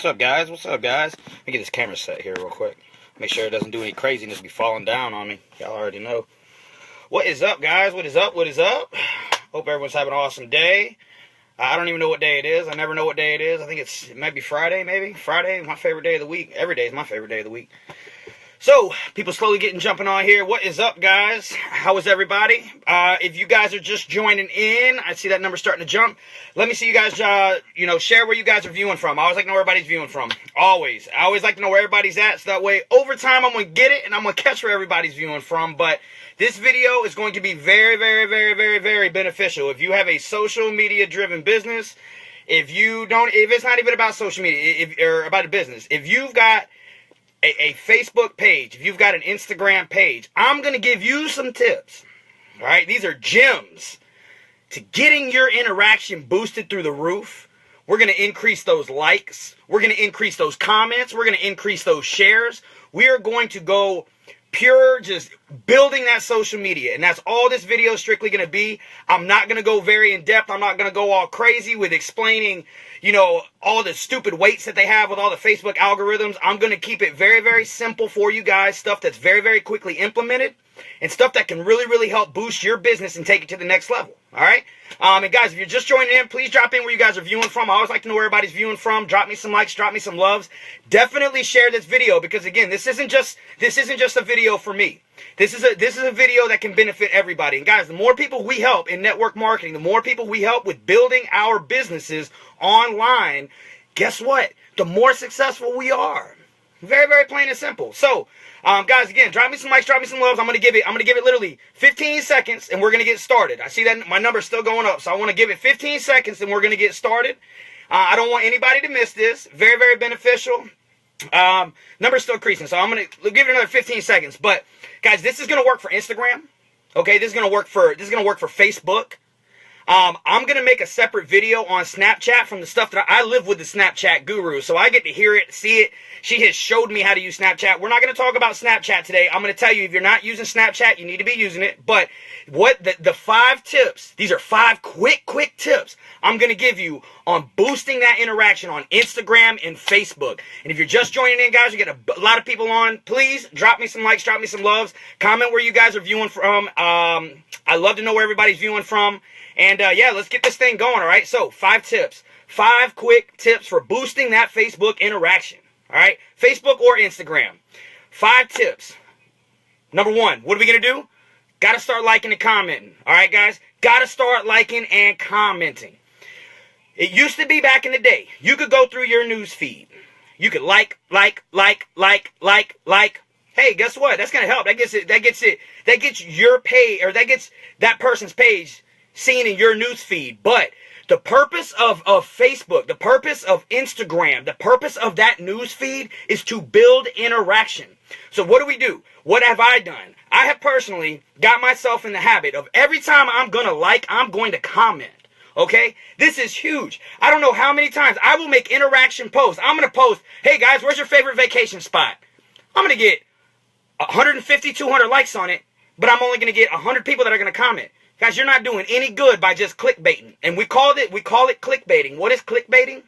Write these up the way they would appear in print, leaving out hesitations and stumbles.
What's up, guys? What's up, guys? Let me get this camera set here real quick. Make sure it doesn't do any craziness, be falling down on me. Y'all already know. What is up, guys? What is up? What is up? Hope everyone's having an awesome day. I don't even know what day it is. I never know what day it is. I think it might be Friday, maybe. Friday, my favorite day of the week. Every day is my favorite day of the week. So, people slowly jumping on here. What is up, guys? How is everybody? If you guys are just joining in, I see that number starting to jump. Let me see you guys, share where you guys are viewing from. I always like to know where everybody's viewing from. Always. I always like to know where everybody's at, so that way, over time, I'm going to get it, and I'm going to catch where everybody's viewing from. But this video is going to be very, very, very, very, very beneficial. If you have a social media-driven business, if it's not even about social media, or about a business, if you've got a Facebook page, if you've got an Instagram page, I'm going to give you some tips. All right, these are gems to getting your interaction boosted through the roof. We're going to increase those likes. We're going to increase those comments. We're going to increase those shares. We are going to go pure, just building that social media. And that's all this video is strictly going to be. I'm not going to go very in depth. I'm not going to go all crazy with explaining, all the stupid weights that they have with all the Facebook algorithms. I'm going to keep it very, very simple for you guys. Stuff that's very, very quickly implemented and stuff that can really, really help boost your business and take it to the next level. All right. And guys, if you're just joining in, please drop in where you guys are viewing from. I always like to know where everybody's viewing from. Drop me some likes, drop me some loves. Definitely share this video because, again, this isn't just a video for me. This is a video that can benefit everybody. And guys, the more people we help in network marketing, the more people we help with building our businesses online, guess what? The more successful we are. Very, very plain and simple. So, guys, again, drop me some likes, drop me some loves. I'm gonna give it literally 15 seconds, and we're gonna get started. I see that my number's still going up, so I want to give it 15 seconds, and we're gonna get started. I don't want anybody to miss this. Very, very beneficial. Number's still increasing, so I'm gonna give it another 15 seconds. But guys, this is gonna work for Instagram. Okay, this is gonna work for Facebook. I'm going to make a separate video on Snapchat from the stuff that I live with the Snapchat guru, so I get to hear it, see it. She has showed me how to use Snapchat. We're not going to talk about Snapchat today. I'm going to tell you, if you're not using Snapchat, you need to be using it. But what the 5 tips, these are 5 quick tips I'm going to give you on boosting that interaction on Instagram and Facebook. And if you're just joining in, guys, you get a lot of people on. Please drop me some likes, drop me some loves. Comment where you guys are viewing from. I love to know where everybody's viewing from. And yeah, let's get this thing going, all right? So, 5 tips. 5 quick tips for boosting that Facebook interaction, all right? Facebook or Instagram. 5 tips. Number 1, what are we going to do? Got to start liking and commenting, all right, guys? Got to start liking and commenting. It used to be back in the day, you could go through your news feed. You could like. Hey, guess what? That's going to help. That gets your page, or that gets that person's page seen in your news feed. But the purpose of Facebook, the purpose of Instagram, the purpose of that news feed is to build interaction. So what do? What have I done? I have personally got myself in the habit of every time I'm going to like, I'm going to comment. Okay? This is huge. I don't know how many times I will make interaction posts. I'm going to post, hey guys, where's your favorite vacation spot? I'm going to get 150, 200 likes on it, but I'm only going to get 100 people that are going to comment. Guys, you're not doing any good by just clickbaiting. And we call it clickbaiting. What is clickbaiting?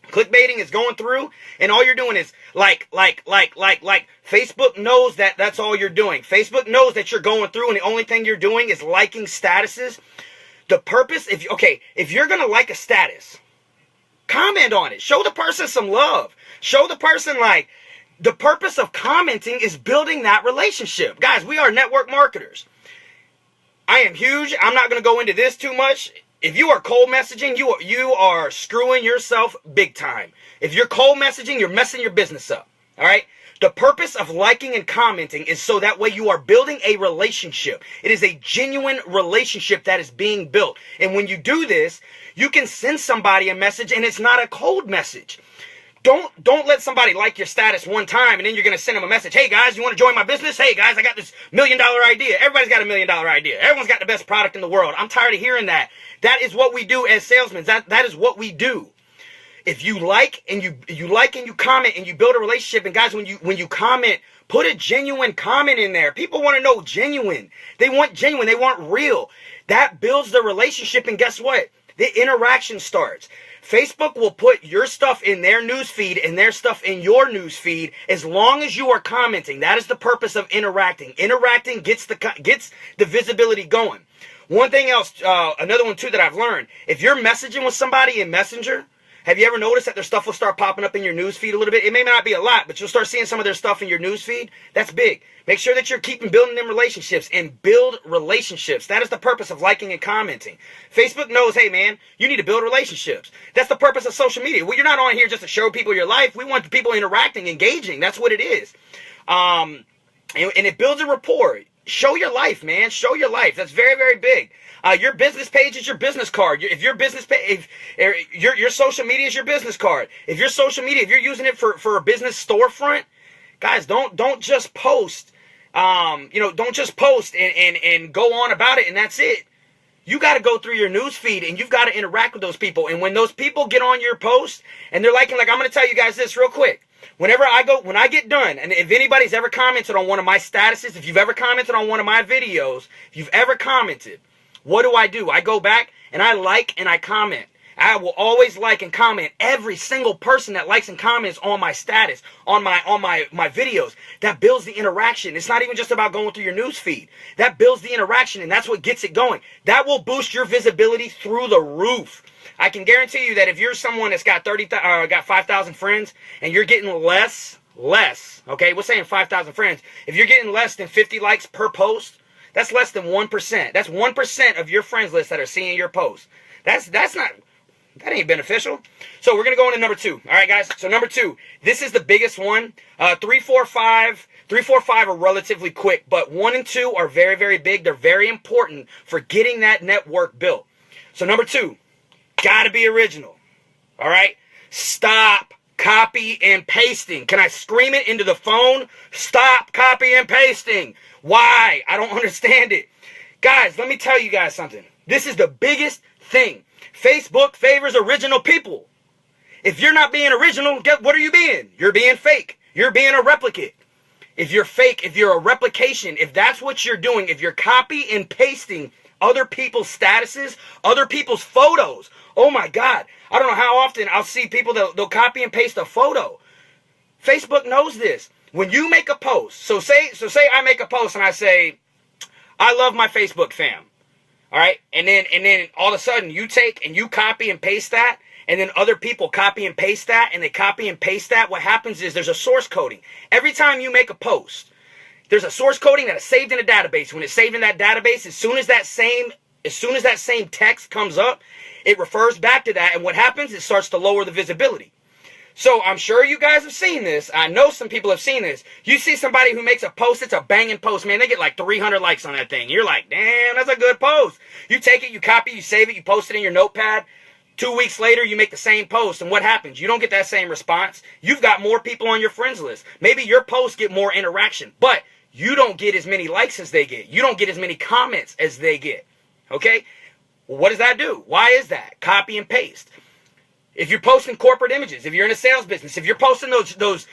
Clickbaiting is going through and all you're doing is like. Facebook knows that that's all you're doing. Facebook knows that you're going through and the only thing you're doing is liking statuses. The purpose, if you're going to like a status, comment on it. Show the person some love. Show the person the purpose of commenting is building that relationship. Guys, we are network marketers. I am huge. I'm not going to go into this too much. If you are cold messaging, you are screwing yourself big time. If you're cold messaging, you're messing your business up. All right? The purpose of liking and commenting is so that way you are building a relationship. It is a genuine relationship that is being built. And when you do this, you can send somebody a message and it's not a cold message. Don't let somebody like your status one time and then you're going to send them a message. Hey guys, you want to join my business? Hey guys, I got this $1 million idea. Everybody's got a $1 million idea. Everyone's got the best product in the world. I'm tired of hearing that. That is what we do as salesmen. That is what we do. If you like and you like and you comment and you build a relationship, and guys, when you comment, put a genuine comment in there. People want to know genuine. They want genuine. They want real. That builds the relationship, and guess what? The interaction starts. Facebook will put your stuff in their news feed and their stuff in your news feed as long as you are commenting. That is the purpose of interacting. Interacting gets the visibility going. One thing else, another one too that I've learned, if you're messaging with somebody in Messenger, have you ever noticed that their stuff will start popping up in your news feed a little bit? It may not be a lot, but you'll start seeing some of their stuff in your news feed. That's big. Make sure that you're building them relationships and build relationships. That is the purpose of liking and commenting. Facebook knows, hey man, you need to build relationships. That's the purpose of social media. Well, you're not on here just to show people your life. We want people interacting, engaging. That's what it is. And it builds a rapport. Show your life, man. Show your life. That's very, very big. Your business page is your business card. If your business page, your social media is your business card. If your social media, if you're using it for a business storefront, guys, don't just post. Don't just post and go on about it and that's it. You got to go through your news feed and you've got to interact with those people. And when those people get on your post and they're liking, like I'm going to tell you guys this real quick. When I get done, and if anybody's ever commented on one of my statuses, if you've ever commented on one of my videos, if you've ever commented, what do? I go back and I like and I comment. I will always like and comment every single person that likes and comments on my status, on my videos. That builds the interaction. It's not even just about going through your news feed. That builds the interaction, and that's what gets it going. That will boost your visibility through the roof. I can guarantee you that if you're someone that's got 5,000 friends and you're getting less, okay, we're saying 5,000 friends. If you're getting less than 50 likes per post, that's less than 1%. That's 1% of your friends list that are seeing your post. That ain't beneficial. So we're going to go into number 2. All right, guys. So number 2, this is the biggest one. 3, 4, 5 are relatively quick, but 1 and 2 are very, very big. They're very important for getting that network built. So number 2, gotta be original. All right? Stop copy and pasting. Can I scream it into the phone? Stop copy and pasting. Why? I don't understand it. Guys, let me tell you guys something. This is the biggest thing. Facebook favors original people. If you're not being original, what are you being? You're being fake. You're being a replicate. If you're fake, if you're a replication, if that's what you're doing, if you're copy and pasting other people's statuses, other people's photos. Oh my God. I don't know how often I'll see people that they'll copy and paste a photo. Facebook knows this. When you make a post, so say I make a post and I say, I love my Facebook fam. All right. And then all of a sudden you take and you copy and paste that. And then other people copy and paste that, and they copy and paste that. What happens is there's a source coding. Every time you make a post, there's a source coding that is saved in a database. When it's saved in that database, as soon as that same text comes up, it refers back to that. And what happens? It starts to lower the visibility. So I'm sure you guys have seen this. I know some people have seen this. You see somebody who makes a post, it's a banging post, man. They get like 300 likes on that thing. You're like, damn, that's a good post. You take it, you copy, you save it, you post it in your notepad. 2 weeks later, you make the same post, and what happens? You don't get that same response. You've got more people on your friends list. Maybe your posts get more interaction, but you don't get as many likes as they get. You don't get as many comments as they get. Okay? Well, what does that do? Why is that? Copy and paste. If you're posting corporate images, if you're in a sales business, if you're posting those,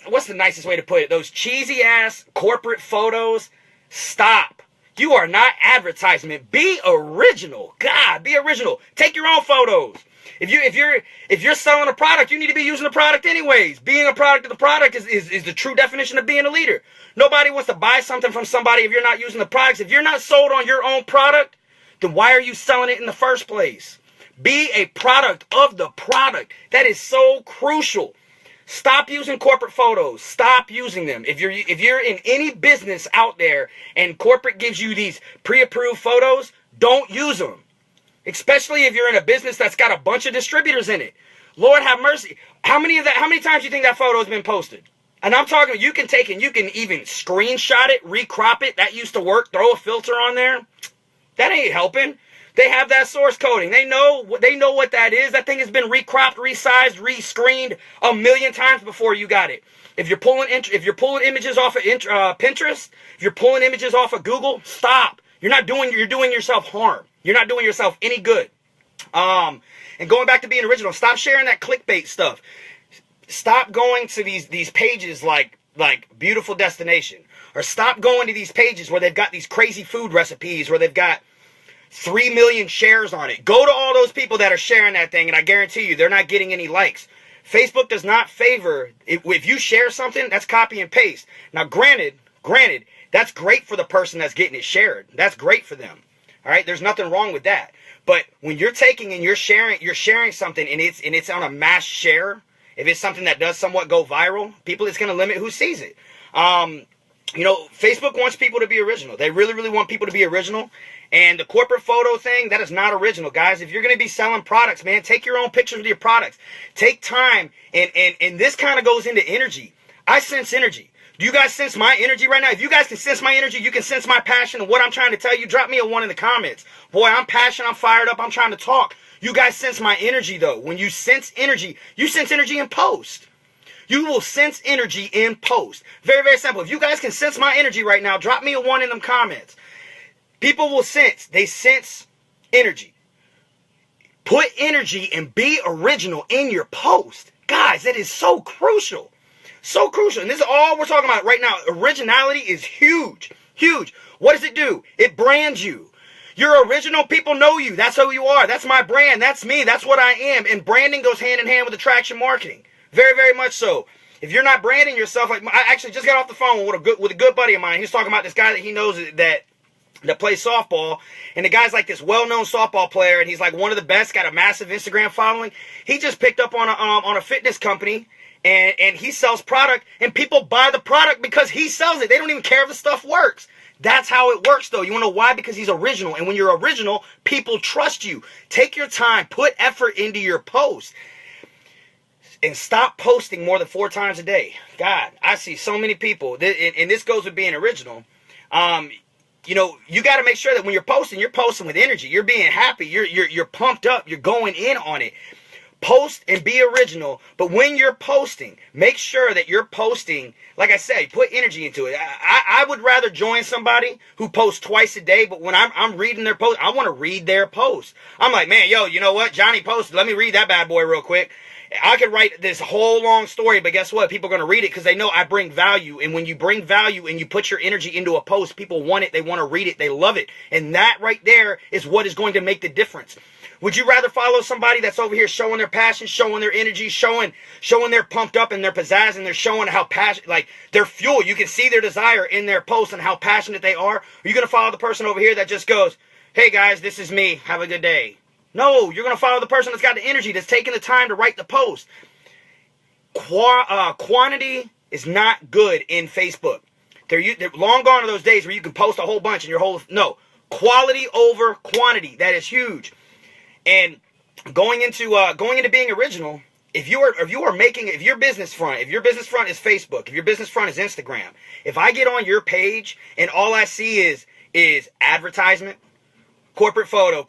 what's the nicest way to put it? Those cheesy ass corporate photos, stop. You are not advertisement. Be original. God, be original. Take your own photos. If you're selling a product, you need to be using the product anyways. Being a product of the product is the true definition of being a leader. Nobody wants to buy something from somebody if you're not using the products. If you're not sold on your own product, then why are you selling it in the first place? Be a product of the product. That is so crucial. Stop using corporate photos. Stop using them. If you're in any business out there and corporate gives you these pre-approved photos, don't use them. Especially if you're in a business that's got a bunch of distributors in it. Lord have mercy. How many times do you think that photo has been posted? And I'm talking, you can take and you can even screenshot it, recrop it. That used to work. Throw a filter on there. That ain't helping. They have that source coding. They know what that is. That thing has been recropped, resized, rescreened 1,000,000 times before you got it. If you're pulling images off of Pinterest, if you're pulling images off of Google, stop. You're doing yourself harm. You're not doing yourself any good. And going back to being original, stop sharing that clickbait stuff. Stop going to these pages like Beautiful Destination, or stop going to these pages where they've got these crazy food recipes, where they've got 3 million shares on it. Go to all those people that are sharing that thing, and I guarantee you they're not getting any likes. Facebook does not favor, if you share something, that's copy and paste. Now, granted, that's great for the person that's getting it shared. That's great for them. All right, there's nothing wrong with that. But when you're taking and you're sharing something, and it's on a mass share, if it's something that does somewhat go viral, it's going to limit who sees it. You know, Facebook wants people to be original. They really, really want people to be original. And the corporate photo thing, that is not original, guys. If you're going to be selling products, man, take your own pictures of your products. Take time, and this kind of goes into energy. I sense energy. Do you guys sense my energy right now? If you guys can sense my energy, you can sense my passion and what I'm trying to tell you, drop me a 1 in the comments. Boy, I'm passionate, I'm fired up, I'm trying to talk. You guys sense my energy, though. When you sense energy in post. You will sense energy in post. Very, very simple. If you guys can sense my energy right now, drop me a 1 in them comments. People will sense. They sense energy. Put energy and be original in your post. Guys, that is so crucial. So crucial. And this is all we're talking about right now. Originality is huge. Huge. What does it do? It brands you. You're original. People know you. That's who you are. That's my brand. That's me. That's what I am. And branding goes hand in hand with attraction marketing. Very, very much so. If you're not branding yourself, like I actually just got off the phone with a good buddy of mine. He's talking about this guy that he knows that plays softball, and the guy's like this well-known softball player, and he's like one of the best, got a massive Instagram following. He just picked up on a fitness company, and he sells product, and people buy the product because he sells it. They don't even care if the stuff works. That's how it works, though. You want to know why? Because he's original, and when you're original, people trust you. Take your time, put effort into your post, and stop posting more than 4 times a day. God, I see so many people, and this goes with being original. You know, you got to make sure that when you're posting with energy. You're being happy. You're pumped up. You're going in on it. Post and be original. But when you're posting, make sure that you're posting, like I said, put energy into it. I would rather join somebody who posts twice a day, but when I'm reading their post, I want to read their post. I'm like, man, yo, you know what? Johnny posted. Let me read that bad boy real quick. I could write this whole long story, but guess what? People are going to read it because they know I bring value. And when you bring value and you put your energy into a post, people want it. They want to read it. They love it. And that right there is what is going to make the difference. Would you rather follow somebody that's over here showing their passion, showing their energy, showing they're pumped up and their pizzazz, and they're showing how passionate, like their fuel? You can see their desire in their post and how passionate they are. Are you going to follow the person over here that just goes, hey guys, this is me. Have a good day? No, you're going to follow the person that's got the energy, that's taking the time to write the post. Quantity is not good in Facebook. They're long gone are those days where you can post a whole bunch and no. Quality over quantity. That is huge. And going into being original, if your business front is Facebook, if your business front is Instagram, if I get on your page and all I see is advertisement, corporate photo,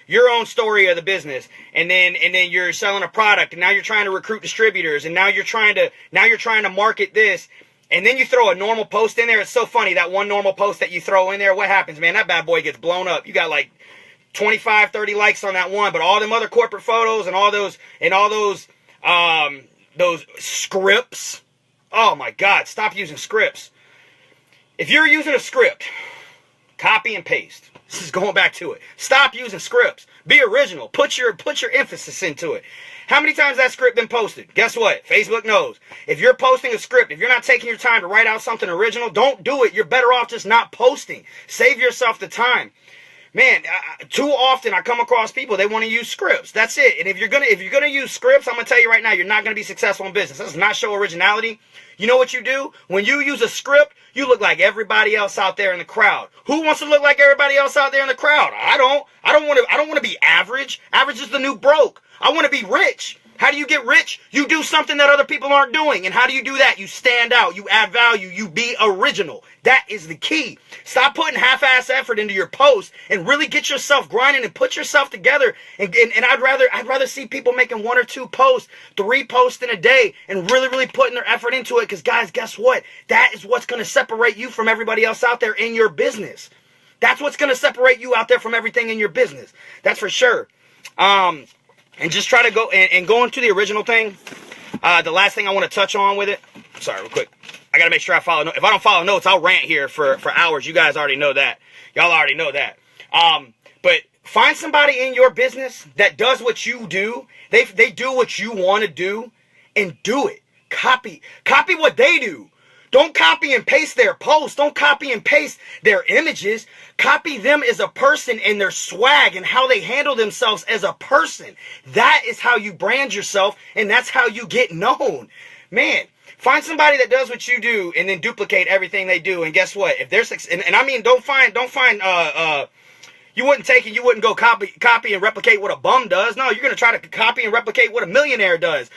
your own story of the business, and then you're selling a product, and now you're trying to recruit distributors, and now you're trying to market this, and then you throw a normal post in there. It's so funny, that one normal post that you throw in there, what happens, man? That bad boy gets blown up. You got like 25, 30 likes on that one, but all them other corporate photos and all those scripts. Oh my God, stop using scripts. If you're using a script, copy and paste. This is going back to it. Stop using scripts. Be original. Put your emphasis into it. How many times has that script been posted? Guess what? Facebook knows. If you're posting a script, if you're not taking your time to write out something original, don't do it. You're better off just not posting. Save yourself the time. Man, too often I come across people, they want to use scripts. That's it. And if you're gonna use scripts, I'm gonna tell you right now, you're not gonna be successful in business. This does not show originality. You know what you do? When you use a script, you look like everybody else out there in the crowd. Who wants to look like everybody else out there in the crowd? I don't want to be average. Average is the new broke. I want to be rich. How do you get rich? You do something that other people aren't doing. And how do you do that? You stand out. You add value. You be original. That is the key. Stop putting half-ass effort into your post and really get yourself grinding and put yourself together. And I'd rather see people making 1 or 2 posts, 3 posts in a day, and really, really putting their effort into it. Because guys, guess what? That is what's going to separate you from everybody else out there in your business. That's what's going to separate you out there from everything in your business. That's for sure. And just try to go and go into the original thing. The last thing I want to touch on with it. Sorry, real quick. I got to make sure I follow notes. If I don't follow notes, I'll rant here for hours. You guys already know that. Y'all already know that. But find somebody in your business that does what you do. They do what you want to do, and do it. Copy what they do. Don't copy and paste their posts. Don't copy and paste their images. Copy them as a person and their swag and how they handle themselves as a person. That is how you brand yourself, and that's how you get known. Man, find somebody that does what you do and then duplicate everything they do. And guess what? If they're and I mean, don't find you wouldn't take it, you wouldn't go copy and replicate what a bum does. No, you're going to try to copy and replicate what a millionaire does.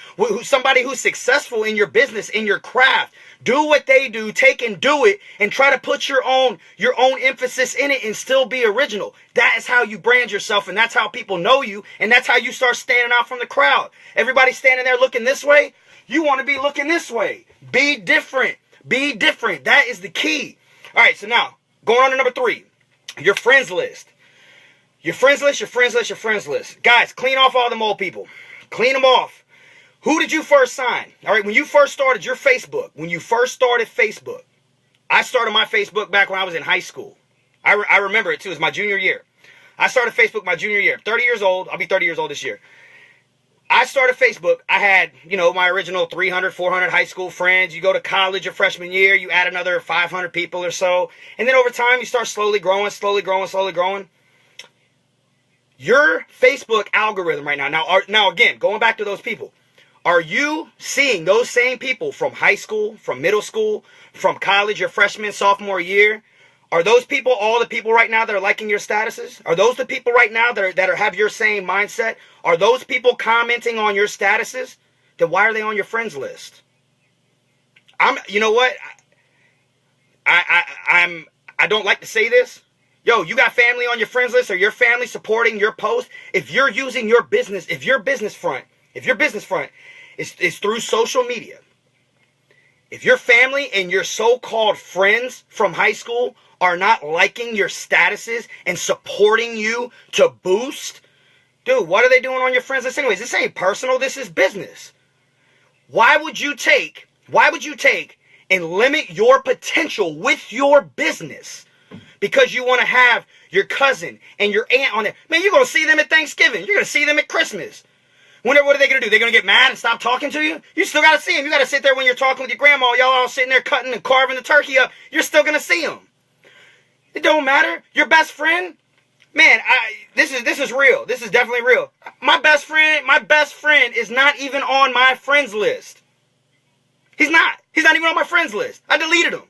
Somebody who's successful in your business, in your craft. Do what they do, take and do it, and try to put your own emphasis in it and still be original. That is how you brand yourself, and that's how people know you, and that's how you start standing out from the crowd. Everybody standing there looking this way, you want to be looking this way. Be different. Be different. That is the key. All right, so now, going on to number 3, your friends list. Your friends list, your friends list, your friends list. Guys, clean off all them old people. Clean them off. Who did you first sign? All right, when you first started your Facebook, I started my Facebook back when I was in high school. I remember it too. It was my junior year. I started Facebook my junior year. 30 years old. I'll be 30 years old this year. I started Facebook. I had, my original 300, 400 high school friends. You go to college your freshman year, you add another 500 people or so. And then over time, you start slowly growing. Your Facebook algorithm right now again, going back to those people, are you seeing those same people from high school, from middle school, from college, your freshman, sophomore year? Are those people all the people right now that are liking your statuses? Are those the people right now that have your same mindset? Are those people commenting on your statuses? Then why are they on your friends list? You know what? I don't like to say this. Yo, you got family on your friends list, or your family supporting your post? If you're using your business, if your business front is through social media, if your family and your so-called friends from high school are not liking your statuses and supporting you to boost, dude, what are they doing on your friends list anyways? This ain't personal, this is business. Why would you take and limit your potential with your business because you want to have your cousin and your aunt on there? Man, you're going to see them at Thanksgiving. You're going to see them at Christmas. What are they going to do? They're going to get mad and stop talking to you? You still got to see them. You got to sit there when you're talking with your grandma. Y'all all sitting there cutting and carving the turkey up. You're still going to see them. It don't matter. Your best friend, man, this is real. This is definitely real. My best friend is not even on my friends list. He's not. He's not even on my friends list. I deleted him.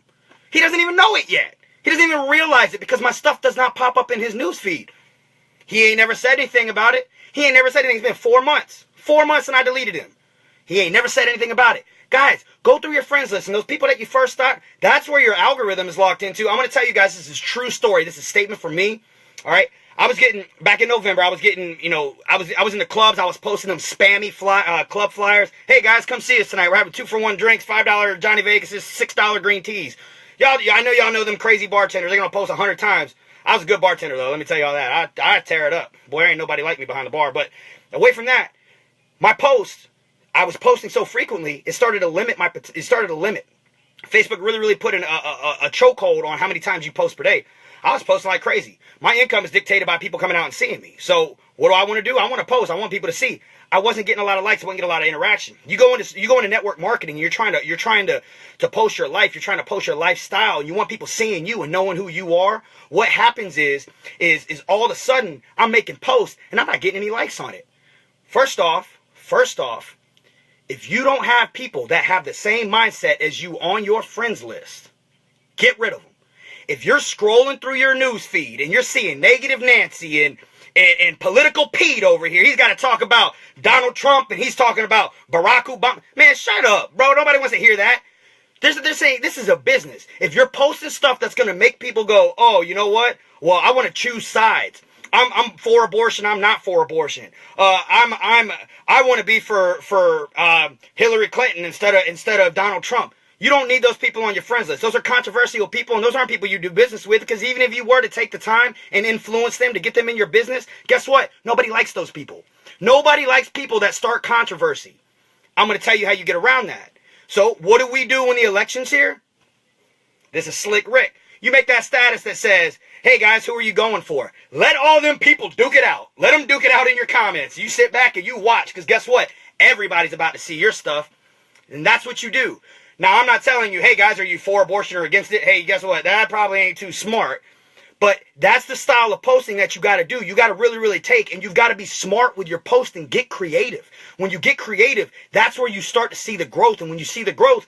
He doesn't even know it yet. He doesn't even realize it because my stuff does not pop up in his newsfeed. He ain't never said anything about it. He ain't never said anything. It's been 4 months. 4 months and I deleted him. He ain't never said anything about it. Guys, go through your friends list, and those people that you first thought, that's where your algorithm is locked into. I'm going to tell you guys, this is true story. This is a statement from me. All right. Back in November, I was getting, I was in the clubs. I was posting them spammy club flyers. Hey guys, come see us tonight. We're having 2-for-1 drinks, $5 Johnny Vegas's, $6 green teas. I know y'all know them crazy bartenders. They're going to post 100 times. I was a good bartender, though. Let me tell you all that. I tear it up. Boy, there ain't nobody like me behind the bar. But away from that, my posts, I was posting so frequently, it started to limit. Facebook really put in a chokehold on how many times you post per day. I was posting like crazy. My income is dictated by people coming out and seeing me. So what do I want to do? I want to post. I want people to see. I wasn't getting a lot of likes. I wasn't getting a lot of interaction. You go into network marketing. You're trying to post your life. You're trying to post your lifestyle. And you want people seeing you and knowing who you are. What happens is all of a sudden I'm making posts and I'm not getting any likes on it. First off, if you don't have people that have the same mindset as you on your friends list, get rid of them. If you're scrolling through your news feed and you're seeing Negative Nancy and Political Pete over here, he's got to talk about Donald Trump and he's talking about Barack Obama. Man, shut up, bro. Nobody wants to hear that. They're saying this is a business. If you're posting stuff that's going to make people go, oh, you know what? Well, I want to choose sides. I'm for abortion. I'm not for abortion. I want to be for Hillary Clinton instead of Donald Trump. You don't need those people on your friends list. Those are controversial people, and those aren't people you do business with, because even if you were to take the time and influence them to get them in your business, guess what? Nobody likes those people. Nobody likes people that start controversy. I'm going to tell you how you get around that. So what do we do when the election's here? This is Slick Rick. You make that status that says, hey guys, who are you going for? Let all them people duke it out. Let them duke it out in your comments. You sit back and you watch, because guess what? Everybody's about to see your stuff. And that's what you do. Now, I'm not telling you, hey guys, are you for abortion or against it? Hey, guess what? That probably ain't too smart. But that's the style of posting that you got to do. You got to really, really take, and you've got to be smart with your posting. Get creative. When you get creative, that's where you start to see the growth. And when you see the growth,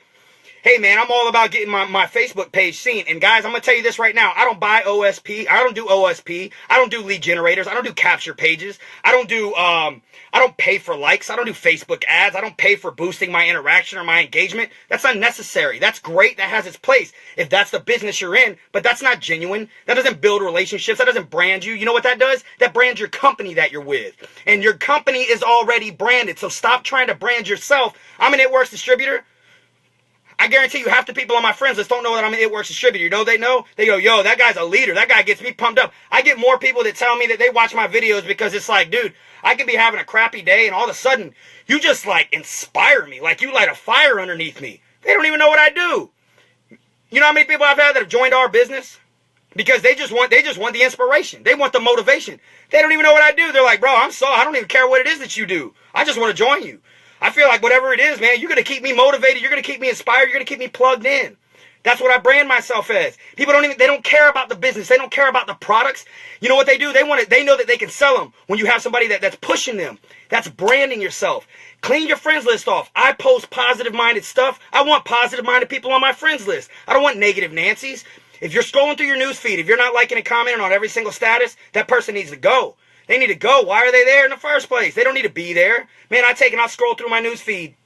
hey man, I'm all about getting my Facebook page seen. And guys, I'm going to tell you this right now. I don't buy OSP. I don't do OSP. I don't do lead generators. I don't do capture pages. I don't pay for likes. I don't do Facebook ads. I don't pay for boosting my interaction or my engagement. That's unnecessary. That's great. That has its place if that's the business you're in, but that's not genuine. That doesn't build relationships. That doesn't brand you. You know what that does? That brands your company that you're with. And your company is already branded. So stop trying to brand yourself. I'm an It Works distributor. I guarantee you half the people on my friends list don't know that I'm an It Works distributor. You know they know? They go, yo, that guy's a leader. That guy gets me pumped up. I get more people that tell me that they watch my videos because it's like, dude, I could be having a crappy day and all of a sudden you just like inspire me. Like you light a fire underneath me. They don't even know what I do. You know how many people I've had that have joined our business? Because they just want the inspiration. They want the motivation. They don't even know what I do. They're like, bro, I don't even care what it is that you do. I just want to join you. I feel like whatever it is, man, you're going to keep me motivated. You're going to keep me inspired. You're going to keep me plugged in. That's what I brand myself as. People they don't care about the business. They don't care about the products. You know what they do? They know that they can sell them when you have somebody that's pushing them. That's branding yourself. Clean your friends list off. I post positive-minded stuff. I want positive-minded people on my friends list. I don't want negative Nancy's. If you're scrolling through your news feed, if you're not liking and commenting on every single status, that person needs to go. They need to go. Why are they there in the first place? They don't need to be there. Man, I'll scroll through my news feed.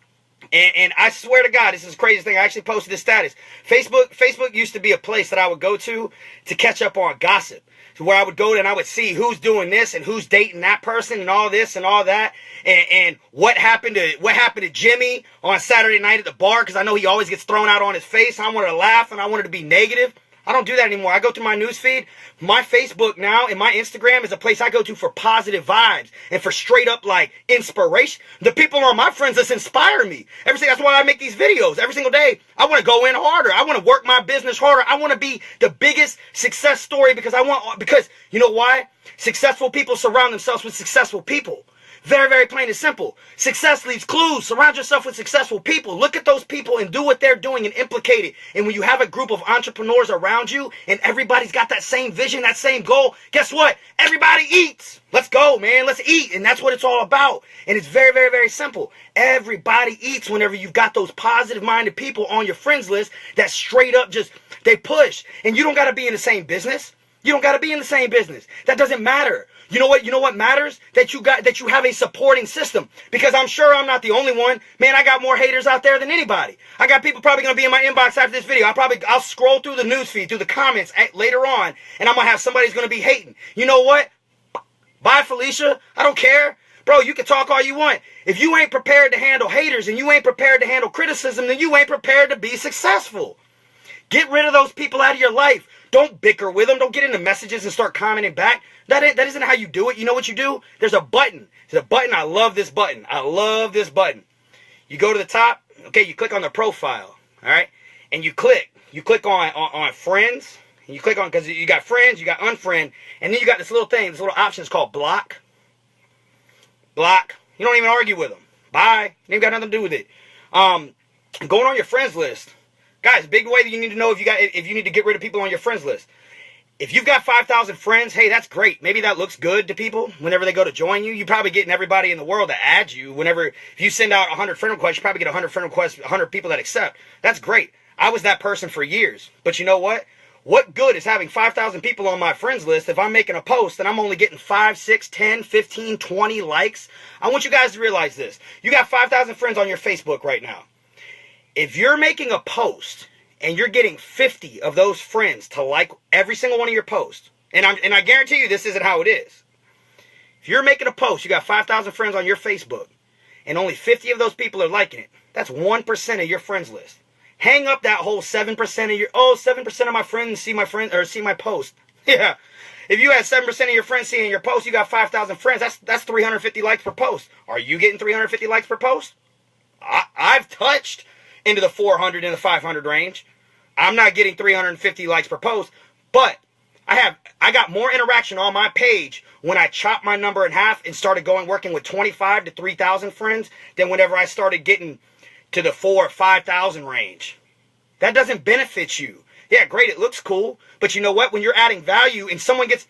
And I swear to God, this is the craziest thing. I actually posted this status. Facebook used to be a place that I would go to catch up on gossip. So where I would go and I would see who's doing this and who's dating that person and all this and all that. And what happened to Jimmy on Saturday night at the bar, because I know he always gets thrown out on his face. I wanted to laugh and I wanted to be negative. I don't do that anymore. I go through my news feed. My Facebook now and my Instagram is a place I go to for positive vibes and for straight up like inspiration. The people on my friends list inspire me. That's why I make these videos every single day. I want to go in harder. I want to work my business harder. I want to be the biggest success story because you know why? Successful people surround themselves with successful people. Very, very plain and simple. Success leaves clues. Surround yourself with successful people. Look at those people and do what they're doing and implicate it. And when you have a group of entrepreneurs around you and everybody's got that same vision, that same goal, guess what? Everybody eats. Let's go, man. Let's eat. And that's what it's all about. And it's very, very, very simple. Everybody eats whenever you've got those positive-minded people on your friends list that straight up they push. And you don't got to be in the same business. You don't got to be in the same business. That doesn't matter. You know what matters? That you have a supporting system. Because I'm sure I'm not the only one. Man, I got more haters out there than anybody. I got people probably going to be in my inbox after this video. I'll scroll through the news feed, through the comments later on, and I'm going to have somebody's going to be hating. You know what? Bye, Felicia. I don't care. Bro, you can talk all you want. If you ain't prepared to handle haters and you ain't prepared to handle criticism, then you ain't prepared to be successful. Get rid of those people out of your life. Don't bicker with them. Don't get into messages and start commenting back. That isn't how you do it. You know what you do? There's a button. There's a button. I love this button. I love this button. You go to the top. Okay, you click on the profile. All right? And you click. You click on friends. And you click on, because you got friends, you got unfriend. And then you got this little thing, this little option is called block. Block. You don't even argue with them. Bye. It ain't got nothing to do with it. Going on your friends list. Guys, big way that you need to know if you need to get rid of people on your friends list. If you've got 5,000 friends, hey, that's great. Maybe that looks good to people whenever they go to join you. You're probably getting everybody in the world to add you. If you send out 100 friend requests, you probably get 100 friend requests, 100 people that accept. That's great. I was that person for years. But you know what? What good is having 5,000 people on my friends list if I'm making a post and I'm only getting 5, 6, 10, 15, 20 likes? I want you guys to realize this. You got 5,000 friends on your Facebook right now. If you're making a post and you're getting 50 of those friends to like every single one of your posts, and I guarantee you this isn't how it is. If you're making a post, you got 5,000 friends on your Facebook, and only 50 of those people are liking it. That's 1% of your friends list. Hang up that whole 7% of 7% of my friends see my post. Yeah. If you had 7% of your friends seeing your post, you got 5,000 friends. That's 350 likes per post. Are you getting 350 likes per post? I've touched into the 400 and the 500 range. I'm not getting 350 likes per post, but I got more interaction on my page when I chopped my number in half and started working with 25 to 3,000 friends than whenever I started getting to the 4,000 or 5,000 range. That doesn't benefit you. Yeah, great, it looks cool, but you know what? When you're adding value and someone gets,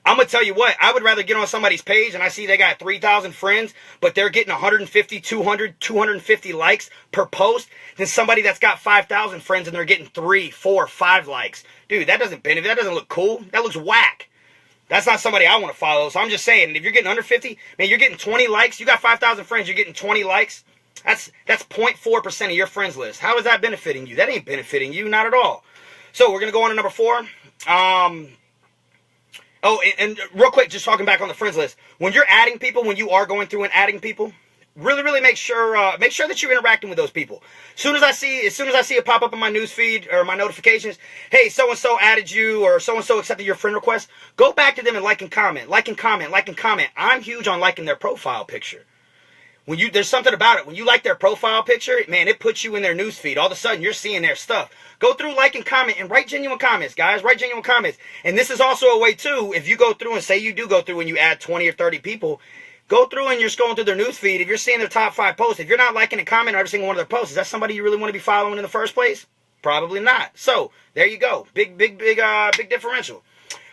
I'm going to tell you what, I would rather get on somebody's page and I see they got 3,000 friends, but they're getting 150, 200, 250 likes per post than somebody that's got 5,000 friends and they're getting 3, 4, 5 likes. Dude, that doesn't benefit. That doesn't look cool. That looks whack. That's not somebody I want to follow. So I'm just saying, if you're getting under 50, man, you're getting 20 likes. You got 5,000 friends, you're getting 20 likes. That's 0.4% of your friends list. How is that benefiting you? That ain't benefiting you, not at all. So we're going to go on to number 4. Oh, and real quick, just talking back on the friends list. When you're adding people, when you are going through and adding people, really make sure that you're interacting with those people. As soon as I see it pop up in my news feed or my notifications, hey, so and so added you or so and so accepted your friend request, go back to them and like and comment. I'm huge on liking their profile picture. There's something about it. When you like their profile picture, man, it puts you in their news feed. All of a sudden, you're seeing their stuff. Go through, like, and comment, and write genuine comments, guys. Write genuine comments. And this is also a way, too, if you go through and say you do go through and you add 20 or 30 people, go through and you're scrolling through their news feed. If you're seeing their top 5 posts, if you're not liking and commenting on every single one of their posts, is that somebody you really want to be following in the first place? Probably not. So, there you go. Big differential.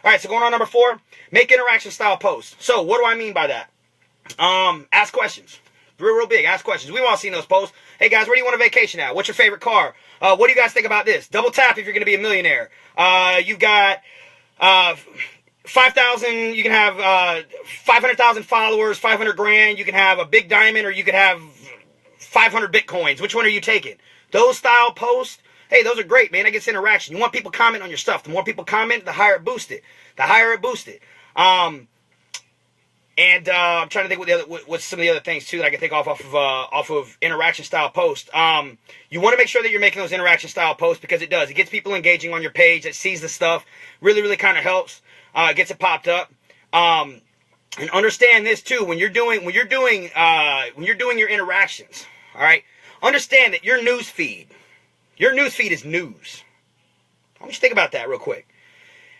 All right, so going on number 4, make interaction style posts. So, what do I mean by that? Ask questions. Real big. Ask questions. We've all seen those posts. Hey, guys, where do you want a vacation at? What's your favorite car? What do you guys think about this? Double tap if you're going to be a millionaire. You've got 5,000. You can have 500,000 followers, 500 grand. You can have a big diamond, or you could have 500 bitcoins. Which one are you taking? Those style posts, hey, those are great, man. That gets interaction. You want people comment on your stuff. The more people comment, the higher it boosts it. And I'm trying to think what some of the other things too that I can think off of interaction style posts. You want to make sure that you're making those interaction style posts because it gets people engaging on your page. That sees the stuff. Really kind of helps. Gets it popped up. And understand this too when you're doing your interactions. All right. Understand that your news feed is news. I want you to think about that real quick.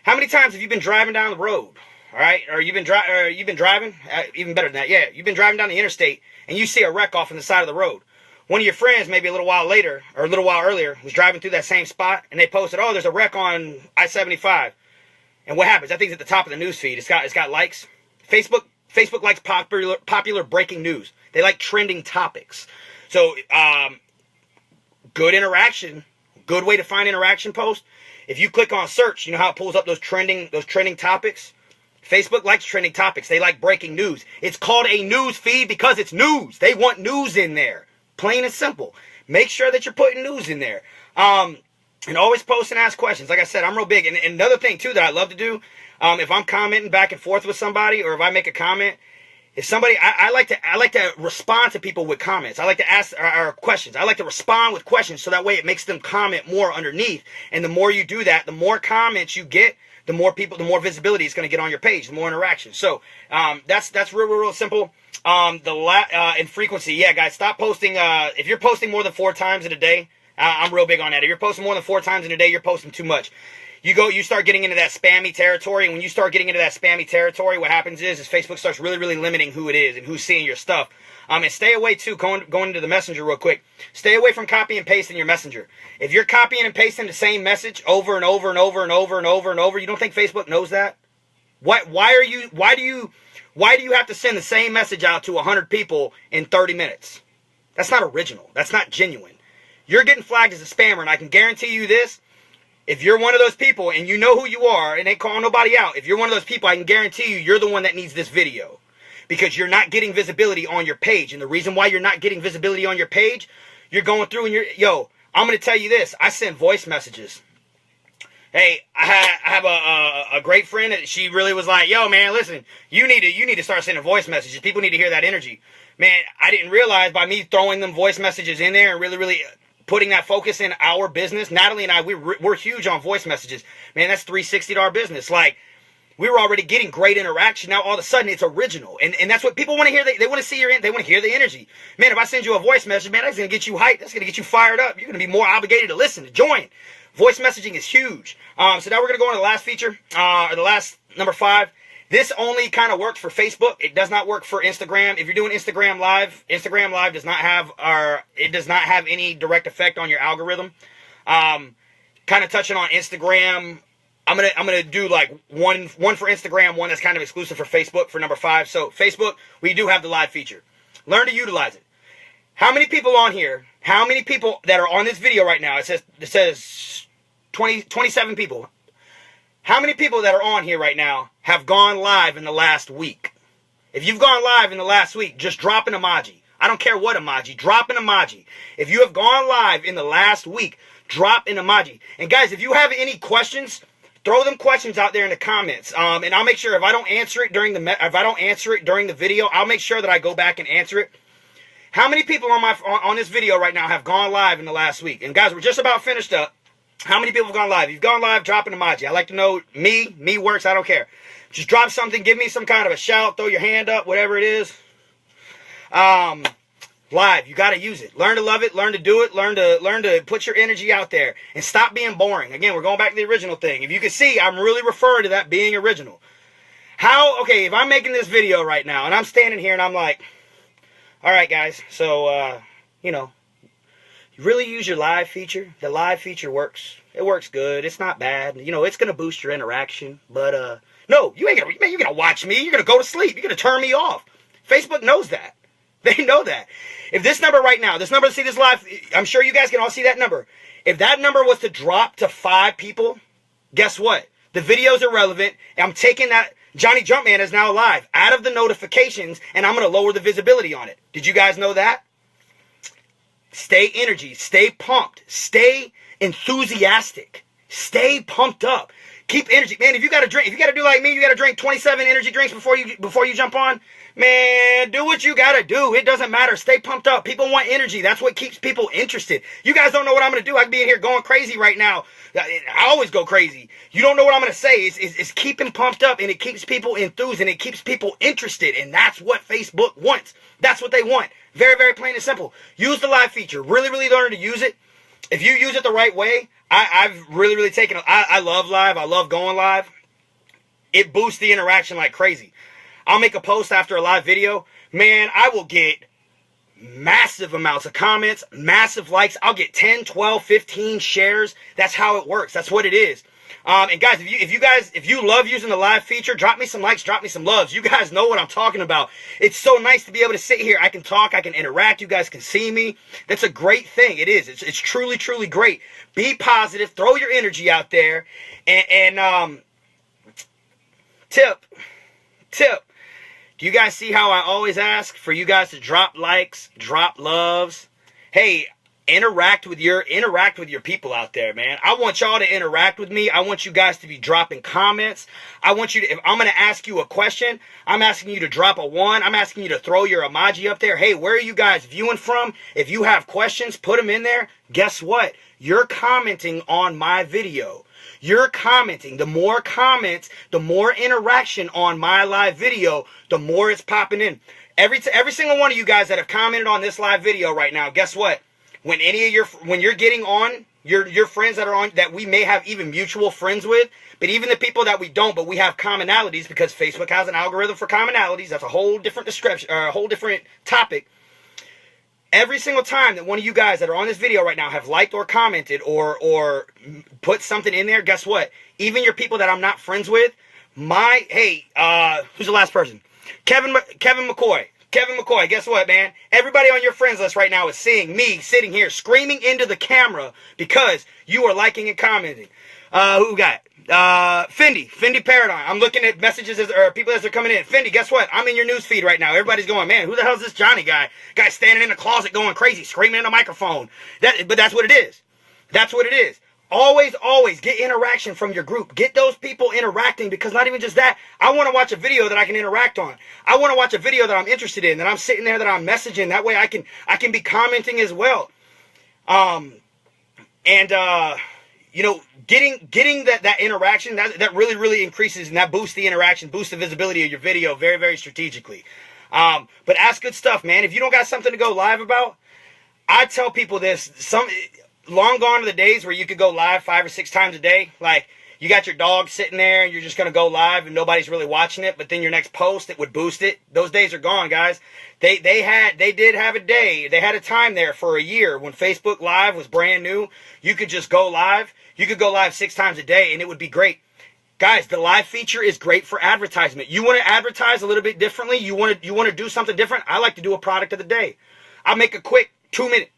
How many times have you been driving down the road? All right, or you've been driving, even better than that, yeah. You've been driving down the interstate, and you see a wreck off on the side of the road. One of your friends, maybe a little while later, or a little while earlier, was driving through that same spot, and they posted, oh, there's a wreck on I-75. And what happens? That thing's at the top of the news feed. It's got likes. Facebook likes popular breaking news. They like trending topics. So, good interaction, good way to find interaction posts. If you click on search, you know how it pulls up those trending topics? Facebook likes trending topics. They like breaking news. It's called a news feed because it's news. They want news in there. Plain and simple. Make sure that you're putting news in there. And always post and ask questions. Like I said, I'm real big. And another thing, too, that I love to do, if I'm commenting back and forth with somebody or if I make a comment, if somebody, I like to respond to people with comments. I like to ask or questions. I like to respond with questions so that way it makes them comment more underneath. And the more you do that, the more comments you get, the more people, the more visibility is going to get on your page, the more interaction. So that's real simple. And frequency, yeah, guys, stop posting. If you're posting more than 4 times in a day, I'm real big on that. If you're posting more than 4 times in a day, you're posting too much. You start getting into that spammy territory, and when you start getting into that spammy territory, what happens is Facebook starts really limiting who it is and who's seeing your stuff. And stay away too, going into the messenger real quick. Stay away from copy and pasting your messenger. If you're copying and pasting the same message over and over, you don't think Facebook knows that? Why do you have to send the same message out to 100 people in 30 minutes? That's not original. That's not genuine. You're getting flagged as a spammer, and I can guarantee you this. If you're one of those people, and you know who you are, and ain't calling nobody out, if you're one of those people, I can guarantee you're the one that needs this video. Because you're not getting visibility on your page. And the reason why you're not getting visibility on your page, you're going through and I'm going to tell you this. I send voice messages. Hey, I have a great friend that she really was like, yo, man, listen, you need to start sending voice messages. People need to hear that energy. Man, I didn't realize by me throwing them voice messages in there and really putting that focus in our business. Natalie and I, we're huge on voice messages. Man, that's $360 business. Like, we were already getting great interaction. Now all of a sudden it's original. And that's what people want to hear. They want to see they want to hear the energy. Man, if I send you a voice message, man, that's going to get you hyped. That's going to get you fired up. You're going to be more obligated to listen, to join. Voice messaging is huge. So now we're going to go on to the last feature, or the last number 5. This only kind of works for Facebook. It does not work for Instagram. If you're doing Instagram Live does not have any direct effect on your algorithm. Kind of touching on Instagram, I'm gonna do like one for Instagram, one that's kind of exclusive for Facebook for number 5. So Facebook, we do have the live feature. Learn to utilize it. How many people on here? How many people that are on this video right now? It says 27 people. How many people that are on here right now have gone live in the last week? If you've gone live in the last week, just drop an emoji. I don't care what emoji. Drop an emoji. If you have gone live in the last week, drop an emoji. And guys, if you have any questions, throw them questions out there in the comments. And I'll make sure if I don't answer it during the video, I'll make sure that I go back and answer it. How many people on this video right now have gone live in the last week? And guys, we're just about finished up. How many people have gone live? You've gone live, drop an emoji. I like to know me works, I don't care. Just drop something, give me some kind of a shout, throw your hand up, whatever it is. Live, you got to use it. Learn to love it, learn to do it, learn to put your energy out there and stop being boring. Again, we're going back to the original thing. If you can see, I'm really referring to that being original. Okay, if I'm making this video right now and I'm standing here and I'm like, all right, guys, so, you really use your live feature. The live feature works. It works good. It's not bad. It's going to boost your interaction. But, no, you're going to watch me. You're going to go to sleep. You're going to turn me off. Facebook knows that. They know that. If this number right now, see this live, I'm sure you guys can all see that number. If that number was to drop to 5 people, guess what? The video's irrelevant. I'm taking that. Johnny Jumpman is now live out of the notifications, and I'm going to lower the visibility on it. Did you guys know that? Stay energy. Stay pumped. Stay enthusiastic. Stay pumped up. Keep energy. Man, if you got to drink, if you got to do like me, you got to drink 27 energy drinks before you jump on. Man, do what you got to do. It doesn't matter. Stay pumped up. People want energy. That's what keeps people interested. You guys don't know what I'm going to do. I could be in here going crazy right now. I always go crazy. You don't know what I'm going to say. It's keeping pumped up, and it keeps people enthused, and it keeps people interested, and that's what Facebook wants. That's what they want. Very, very plain and simple. Use the live feature. Really, really learn to use it. If you use it the right way, I've really, really taken it. I love live. I love going live. It boosts the interaction like crazy. I'll make a post after a live video. Man, I will get massive amounts of comments, massive likes. I'll get 10, 12, 15 shares. That's how it works. That's what it is. And guys, if you love using the live feature, drop me some likes, drop me some loves. You guys know what I'm talking about. It's so nice to be able to sit here. I can talk, I can interact. You guys can see me. That's a great thing. It is. It's truly, truly great. Be positive. Throw your energy out there. And tip. Do you guys see how I always ask for you guys to drop likes, drop loves? Hey, interact with your people out there, man. I want y'all to interact with me. I want you guys to be dropping comments. I want you to, if I'm going to ask you a question, I'm asking you to drop a 1. I'm asking you to throw your emoji up there. Hey, where are you guys viewing from? If you have questions, put them in there. Guess what? You're commenting on my video. You're commenting. The more comments, the more interaction on my live video, the more it's popping in. Every single one of you guys that have commented on this live video right now, guess what? When you're getting on, your friends that are on, that we may have even mutual friends with, but even the people that we don't, but we have commonalities, because Facebook has an algorithm for commonalities. That's a whole different description, or a whole different topic. Every single time that one of you guys that are on this video right now have liked or commented or put something in there, guess what? Even your people that I'm not friends with, who's the last person? Kevin McCoy. Kevin McCoy, guess what, man? Everybody on your friends list right now is seeing me sitting here screaming into the camera because you are liking and commenting. Who got? Fendi Paradigm. I'm looking at messages or people as they're coming in. Fendi, guess what? I'm in your news feed right now. Everybody's going, man, who the hell is this Johnny guy? Guy standing in the closet going crazy, screaming in a microphone. But that's what it is. That's what it is. Always get interaction from your group. Get those people interacting, because not even just that, I want to watch a video that I can interact on. I want to watch a video that I'm interested in, that I'm sitting there, that I'm messaging. That way I can be commenting as well. getting that interaction, that really increases, and that boosts the interaction, boosts the visibility of your video very, very strategically. But ask good stuff, man. If you don't got something to go live about, I tell people this, long gone are the days where you could go live 5 or 6 times a day. Like, you got your dog sitting there and you're just going to go live and nobody's really watching it, but then your next post, it would boost it. Those days are gone, guys. They did have a day. They had a time there for a year when Facebook Live was brand new. You could just go live. You could go live 6 times a day and it would be great. Guys, the live feature is great for advertisement. You want to advertise a little bit differently? You want to do something different? I like to do a product of the day. I'll make a quick 2-minute.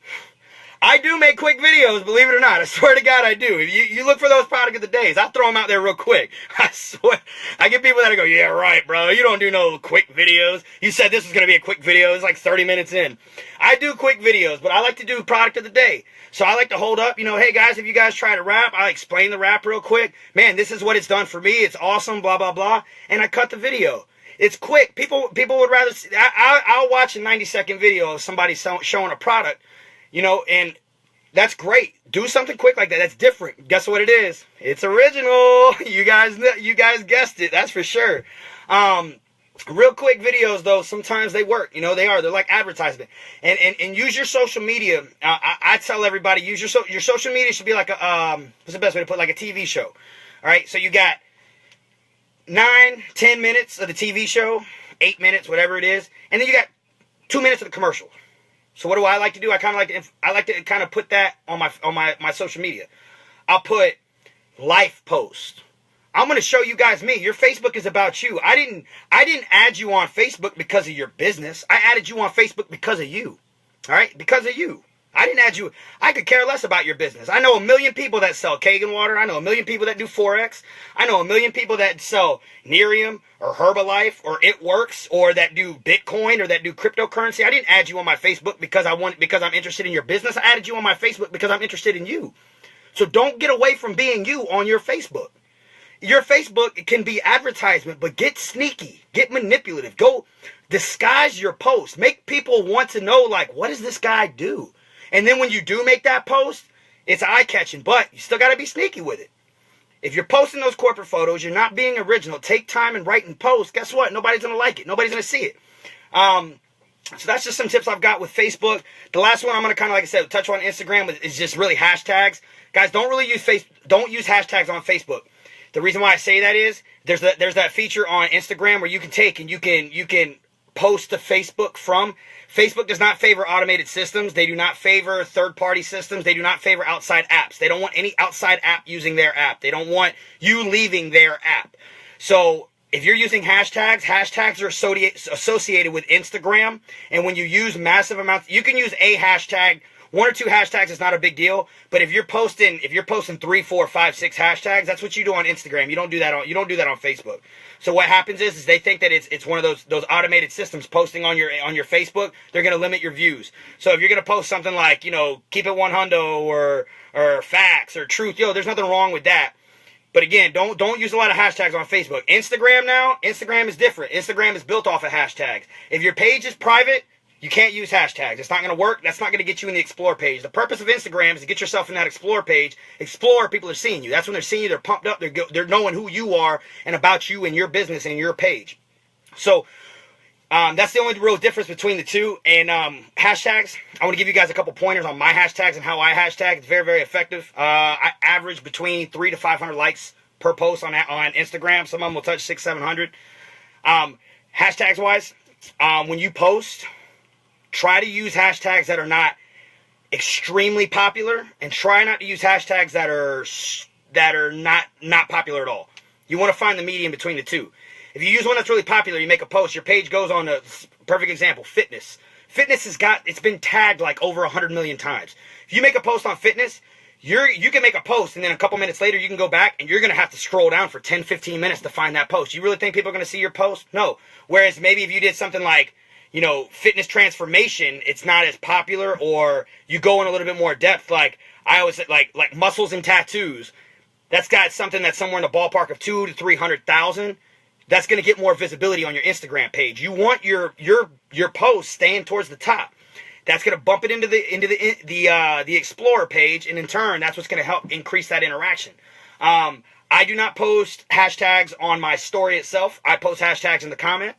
I do make quick videos, believe it or not. I swear to God, I do. If you look for those product of the days, I'll throw them out there real quick. I swear. I get people that go, yeah, right, bro. You don't do no quick videos. You said this was going to be a quick video. It's like 30 minutes in. I do quick videos, but I like to do product of the day. So I like to hold up, hey, guys, if you guys try to rap, I explain the rap real quick. Man, this is what it's done for me. It's awesome, blah, blah, blah. And I cut the video. It's quick. People would rather see. I'll watch a 90-second video of somebody showing a product. And that's great. Do something quick like that. That's different. Guess what it is? It's original. You guys guessed it. That's for sure. Real quick videos, though, sometimes they work. They're like advertisement. And use your social media. I tell everybody, use your social media should be like what's the best way to put it? Like a TV show. All right. So you got 9-10 minutes of the TV show, 8 minutes, whatever it is, and then you got 2 minutes of the commercial. So what do I like to do? I like to kind of put that on my social media. I'll put life post. I'm going to show you guys me. Your Facebook is about you. I didn't add you on Facebook because of your business. I added you on Facebook because of you. All right? Because of you. I didn't add you. I could care less about your business. I know a million people that sell Kagan water. I know a million people that do Forex. I know a million people that sell Nerium or Herbalife or It Works or that do Bitcoin or that do cryptocurrency. I didn't add you on my Facebook because I'm interested in your business. I added you on my Facebook because I'm interested in you. So don't get away from being you on your Facebook. Your Facebook can be advertisement, but get sneaky, get manipulative. Go disguise your post. Make people want to know, like, what does this guy do? And then when you do make that post, it's eye-catching, but you still got to be sneaky with it. If you're posting those corporate photos, you're not being original. Take time and write and post. Guess what? Nobody's going to like it. Nobody's going to see it. So that's just some tips I've got with Facebook. The last one I'm going to kind of, like I said, touch on Instagram is just really hashtags. Guys, don't use hashtags on Facebook. The reason why I say that is there's that feature on Instagram where you can take and you can post to Facebook from. Facebook does not favor automated systems. They do not favor third-party systems. They do not favor outside apps. They don't want any outside app using their app. They don't want you leaving their app. So if you're using hashtags are associated with Instagram. And when you use massive amounts, you can use a hashtag. 1 or 2 hashtags is not a big deal, but if you're posting 3, 4, 5, 6 hashtags, that's what you do on Instagram. You don't do that on Facebook. So what happens is they think that it's one of those automated systems posting on your Facebook. They're going to limit your views. So if you're going to post something like, keep it 100 or facts or truth, there's nothing wrong with that. But again, don't use a lot of hashtags on Facebook. Instagram is different. Instagram is built off of hashtags. If your page is private, you can't use hashtags. It's not going to work. That's not going to get you in the Explore page. The purpose of Instagram is to get yourself in that Explore page. Explore, people are seeing you. That's when they're seeing you. They're pumped up. They're knowing who you are and about you and your business and your page. So that's the only real difference between the two. And hashtags, I want to give you guys a couple pointers on my hashtags and how I hashtag. It's very, very effective. I average between 300 to 500 likes per post on Instagram. Some of them will touch 600, 700. Hashtags-wise, when you post, try to use hashtags that are not extremely popular, and try not to use hashtags that are not popular at all. You want to find the median between the two. If you use one that's really popular, you make a post, your page goes on a perfect example, fitness. Fitness it's been tagged like over 100 million times. If you make a post on fitness, you can make a post, and then a couple minutes later you can go back and you're going to have to scroll down for 10-15 minutes to find that post. You really think people are going to see your post? No. Whereas maybe if you did something like, fitness transformation, it's not as popular, or you go in a little bit more depth. Like I always say, like muscles and tattoos, that's got something that's somewhere in the ballpark of 200,000 to 300,000. That's going to get more visibility on your Instagram page. You want your post staying towards the top. That's going to bump it into the Explorer page, and in turn, that's what's going to help increase that interaction. I do not post hashtags on my story itself. I post hashtags in the comment.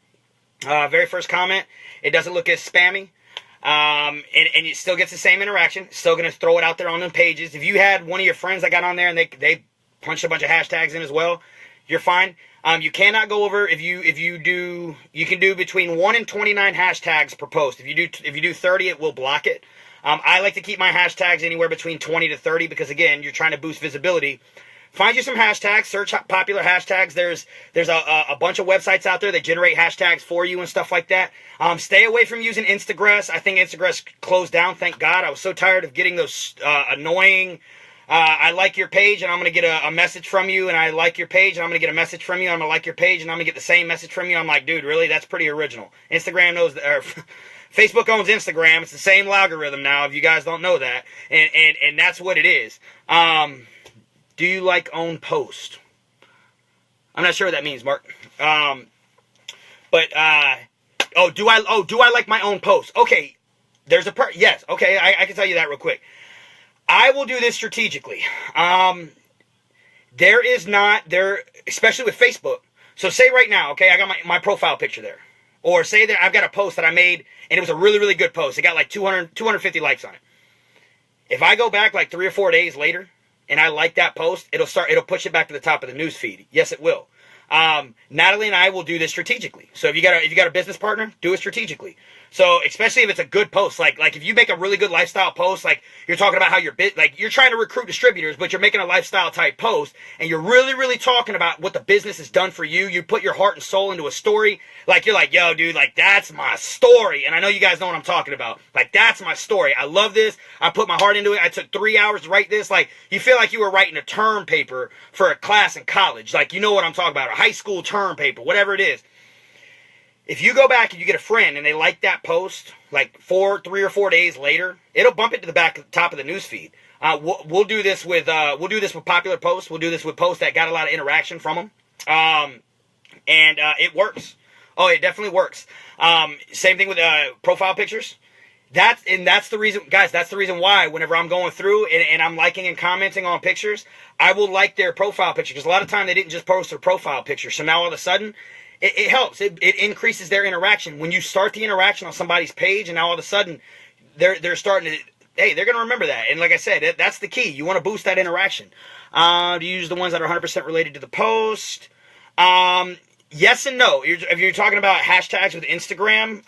Very first comment. It doesn't look as spammy. And it still gets the same interaction. Still going to throw it out there on them pages. If you had one of your friends that got on there and they punched a bunch of hashtags in as well, you're fine. You cannot go over you can do between 1 and 29 hashtags per post. If you do 30, it will block it. I like to keep my hashtags anywhere between 20 to 30 because again, you're trying to boost visibility. Find you some hashtags, search popular hashtags. There's a bunch of websites out there that generate hashtags for you and stuff like that. Stay away from using Instagram. I think Instagram closed down, thank God. I was so tired of getting those annoying, I like your page and I'm going to get a message from you, and I like your page and I'm going to get a message from you, and I'm going to like your page and I'm going to get the same message from you. I'm like, dude, really? That's pretty original. Instagram knows, or Facebook owns Instagram. It's the same algorithm now, if you guys don't know that. And that's what it is. Do you like own post? I'm not sure what that means, Mark. Do I like my own post? Okay, yes. Okay, I can tell you that real quick. I will do this strategically. Especially with Facebook. So say right now, okay, I got my profile picture there. Or say that I've got a post that I made and it was a really, really good post. It got like 250 likes on it. If I go back like 3 or 4 days later and I like that post, it'll push it back to the top of the news feed. Yes, it will. Natalie and I will do this strategically. So if you got a business partner, do it strategically. So especially if it's a good post, like if you make a really good lifestyle post, like you're talking about how you're trying to recruit distributors, but you're making a lifestyle type post, and you're really, really talking about what the business has done for you. You put your heart and soul into a story. Like you're like, yo, dude, like that's my story. And I know you guys know what I'm talking about. Like that's my story. I love this. I put my heart into it. I took 3 hours to write this. Like you feel like you were writing a term paper for a class in college. Like you know what I'm talking about, a high school term paper, whatever it is. If you go back and you get a friend and they like that post, like 3 or 4 days later, it'll bump it to the top of the news feed. We'll do this with popular posts. We'll do this with posts that got a lot of interaction from them, and it works. Oh, it definitely works. Same thing with profile pictures. That's the reason, guys. That's the reason why whenever I'm going through and I'm liking and commenting on pictures, I will like their profile picture because a lot of time they didn't just post their profile picture. So now all of a sudden, it helps. It increases their interaction. When you start the interaction on somebody's page, and now all of a sudden they're starting to, hey, they're going to remember that. And like I said, that's the key. You want to boost that interaction. Do you use the ones that are 100% related to the post? Yes and no. If you're talking about hashtags with Instagram,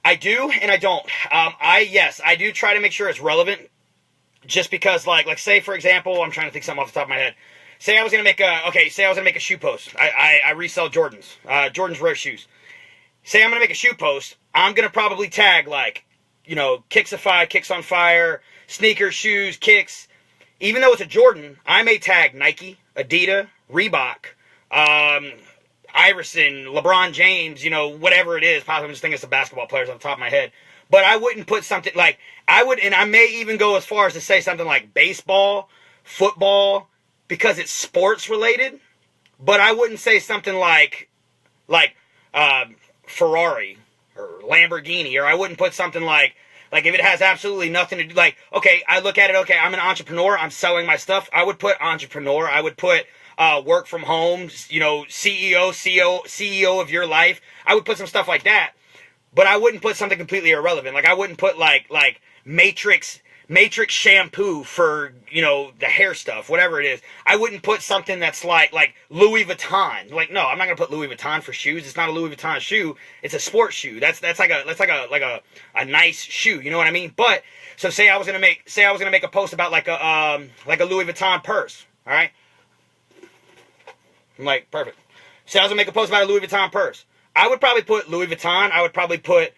I do and I don't. I do try to make sure it's relevant. Just because, like say for example, I'm trying to think something off the top of my head. Say I was gonna make a shoe post. I resell Jordan's rare shoes. Say I'm gonna make a shoe post. I'm gonna probably tag Kixify, Kicks on Fire, sneakers, shoes, kicks. Even though it's a Jordan, I may tag Nike, Adidas, Reebok, Iverson, LeBron James, whatever it is. Possibly I'm just thinking it's the basketball players on the top of my head. But I wouldn't put something like and I may even go as far as to say something like baseball, football, because it's sports related, but I wouldn't say something like Ferrari or Lamborghini, or I wouldn't put something like if it has absolutely nothing to do, okay, I look at it, okay, I'm an entrepreneur, I'm selling my stuff, I would put entrepreneur, I would put work from home, CEO of your life, I would put some stuff like that, but I wouldn't put something completely irrelevant, I wouldn't put like Matrix shampoo for, the hair stuff, whatever it is. I wouldn't put something that's like Louis Vuitton. No, I'm not going to put Louis Vuitton for shoes. It's not a Louis Vuitton shoe. It's a sports shoe. That's like a nice shoe. You know what I mean? But so say I was going to make a post about like a Louis Vuitton purse. All right. I'm like, perfect. Say I was going to make a post about a Louis Vuitton purse. I would probably put Louis Vuitton. I would probably put,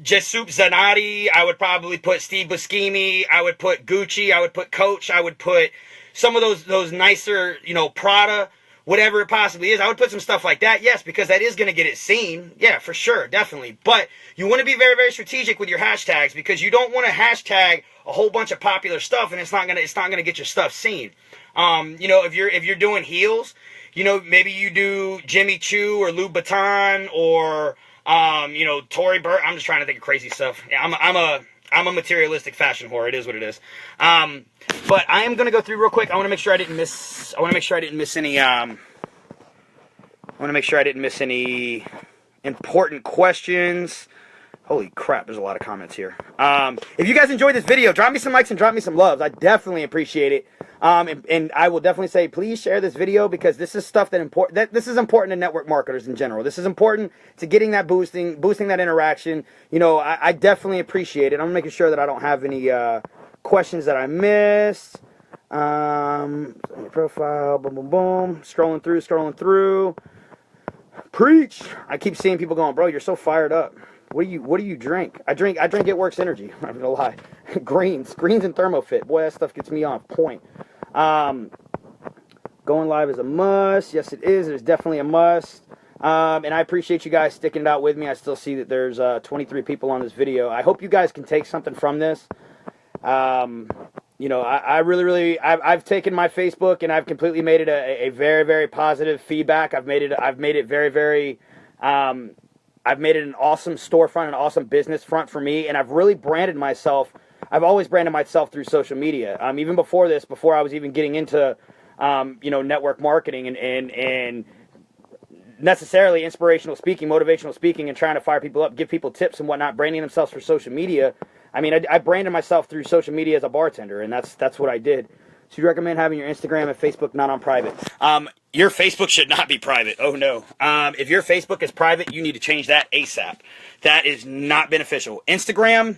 Jessup Zanotti, I would probably put Steve Buscemi, I would put Gucci, I would put Coach, I would put some of those nicer, Prada, whatever it possibly is. I would put some stuff like that, yes, because that is going to get it seen. Yeah, for sure, definitely. But you want to be very, very strategic with your hashtags because you don't want to hashtag a whole bunch of popular stuff and it's not gonna get your stuff seen. If you're doing heels, maybe you do Jimmy Choo or Louboutin or You know, Tory Burch. I'm just trying to think of crazy stuff. Yeah, I'm a materialistic fashion whore. It is what it is. But I am gonna go through real quick. I want to make sure I didn't miss. I want to make sure I didn't miss any. I want to make sure I didn't miss any important questions. Holy crap, there's a lot of comments here. If you guys enjoyed this video, drop me some likes and drop me some loves. I definitely appreciate it. And I will definitely say, please share this video, because this is stuff this is important to network marketers in general. This is important to getting that boosting that interaction. You know, I definitely appreciate it. I'm making sure that I don't have any questions that I missed. Profile, boom, boom, boom. Scrolling through. Preach. I keep seeing people going, bro, you're so fired up. What do you drink? I drink It Works energy. I'm not gonna lie. greens and thermofit. Boy, that stuff gets me on point. Going live is a must. Yes, it is. It is definitely a must. And I appreciate you guys sticking it out with me. I still see that there's 23 people on this video. I hope you guys can take something from this. You know, I really, I've taken my Facebook and I've completely made it a very, very positive feedback. I've made it very, very, I've made it an awesome storefront, an awesome business front for me, and I've really branded myself. I've always branded myself through social media. Even before this, before I was even getting into, you know, network marketing and necessarily inspirational speaking, motivational speaking, and trying to fire people up, give people tips and whatnot, branding themselves for social media. I mean, I branded myself through social media as a bartender, and that's what I did. So you recommend having your Instagram and Facebook not on private? Your Facebook should not be private. Oh, no. If your Facebook is private, you need to change that ASAP. That is not beneficial. Instagram,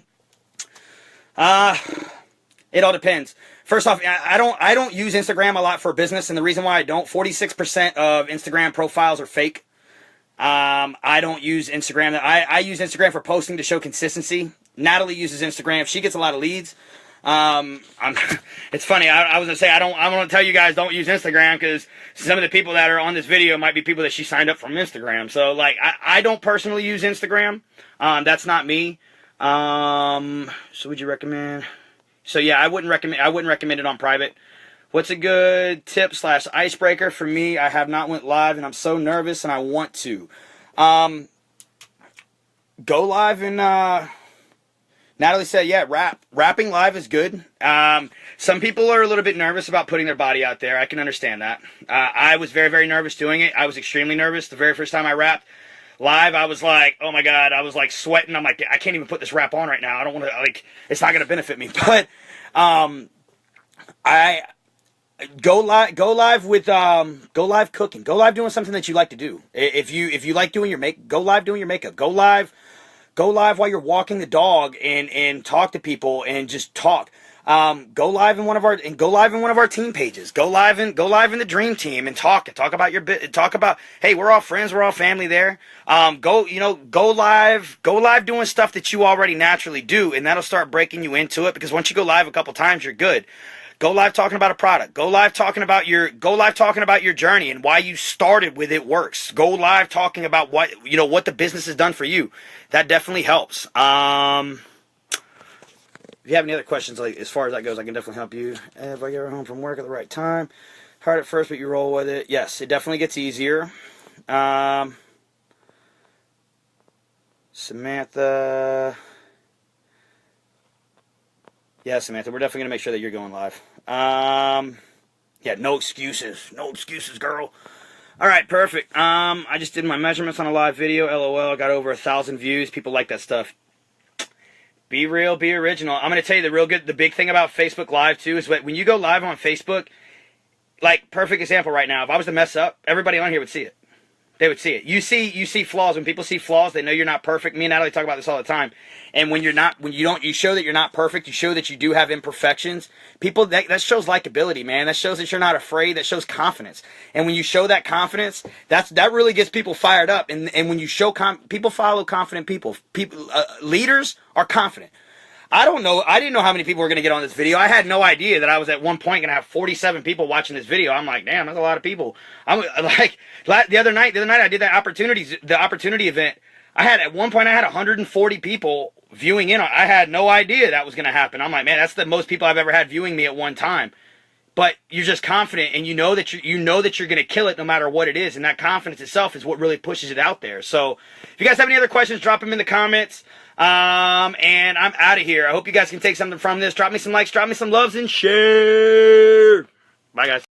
it all depends. First off, I don't use Instagram a lot for business, and the reason why I don't, 46% of Instagram profiles are fake. I don't use Instagram. I use Instagram for posting to show consistency. Natalie uses Instagram. She gets a lot of leads. It's funny. I was gonna say I'm gonna tell you guys don't use Instagram, because some of the people that are on this video might be people that she signed up from Instagram. So like, I don't personally use Instagram. That's not me. So would you recommend? So yeah, I wouldn't recommend it on private. What's a good tip / icebreaker for me? I have not went live and I'm so nervous and I want to. Go live and Natalie said, yeah, rapping live is good. Some people are a little bit nervous about putting their body out there. I can understand that. I was very, very nervous doing it. I was extremely nervous. The very first time I rapped live, I was like, oh my God, I was like sweating. I'm like, I can't even put this rap on right now. I don't want to, like, it's not going to benefit me. But I go live cooking. Go live doing something that you like to do. If you like doing your go live doing your makeup. Go live while you're walking the dog and talk to people and just talk. Go live in one of our team pages. Go live in the dream team and talk about your bit. Talk about, hey, we're all friends, we're all family there. Go live doing stuff that you already naturally do, and that'll start breaking you into it, because once you go live a couple times, you're good. Go live talking about a product. Go live talking about your journey and why you started with It Works. Go live talking about what the business has done for you. That definitely helps. If you have any other questions, like as far as that goes, I can definitely help you. If I get home from work at the right time, hard at first, but you roll with it. Yes, it definitely gets easier. Samantha. Yeah, Samantha, we're definitely going to make sure that you're going live. Yeah, no excuses. No excuses, girl. All right, perfect. I just did my measurements on a live video. LOL, got over 1,000 views. People like that stuff. Be real, be original. I'm going to tell you the big thing about Facebook Live, too, is when you go live on Facebook, like, perfect example right now, if I was to mess up, everybody on here would see it. They would see it. You see flaws. When people see flaws, they know you're not perfect. Me and Natalie talk about this all the time. And when you show that you're not perfect, you show that you do have imperfections. People, that shows likability, man. That shows that you're not afraid. That shows confidence. And when you show that confidence, that really gets people fired up. And when you show people follow confident people. Leaders are confident. I didn't know how many people were going to get on this video. I had no idea that I was at one point going to have 47 people watching this video. I'm like, damn, that's a lot of people. I'm like, the other night I did the opportunity event. At one point I had 140 people viewing in. I had no idea that was going to happen. I'm like, man, that's the most people I've ever had viewing me at one time. but you're just confident, and you know that you're going to kill it no matter what it is, and that confidence itself is what really pushes it out there. So if you guys have any other questions, drop them in the comments. And I'm out of here. I hope you guys can take something from this. Drop me some likes, drop me some loves, and share. Bye, guys.